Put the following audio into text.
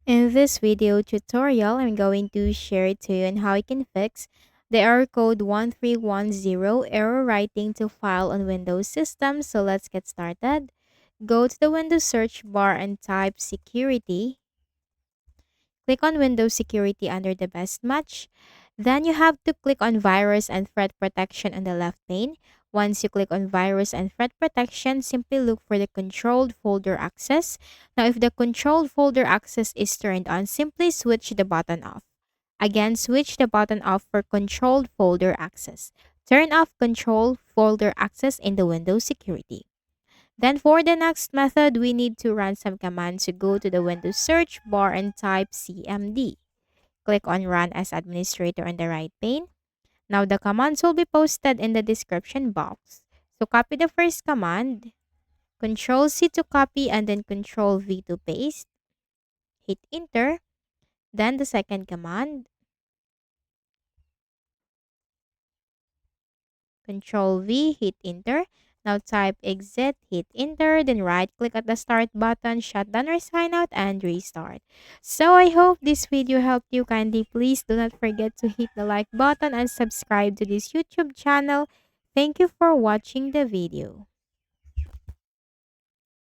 In this video tutorial, I'm going to share to you on how you can fix the error code 1310 error writing to file on Windows system. So let's get started. Go to the Windows search bar and type security. Click on Windows Security under the best match. Then you have to click on Virus and Threat Protection on the left pane. Once you click on Virus and Threat Protection, simply look for the Controlled Folder Access. Now, if the Controlled Folder Access is turned on, simply switch the button off. Again, switch the button off for Controlled Folder Access. Turn off Controlled Folder Access in the Windows Security. Then for the next method, we need to run some commands to go to the Windows search bar and type CMD. Click on Run as Administrator on the right pane. Now the commands will be posted in the description box. So copy the first command, Control C to copy and then Control V to paste. Hit enter. Then the second command, Control V, hit enter. Now type exit, hit enter, then right click at the start button, shut down or sign out, and restart. So I hope this video helped you. Kindly please do not forget to hit the like button and subscribe to this YouTube channel. Thank you for watching the video.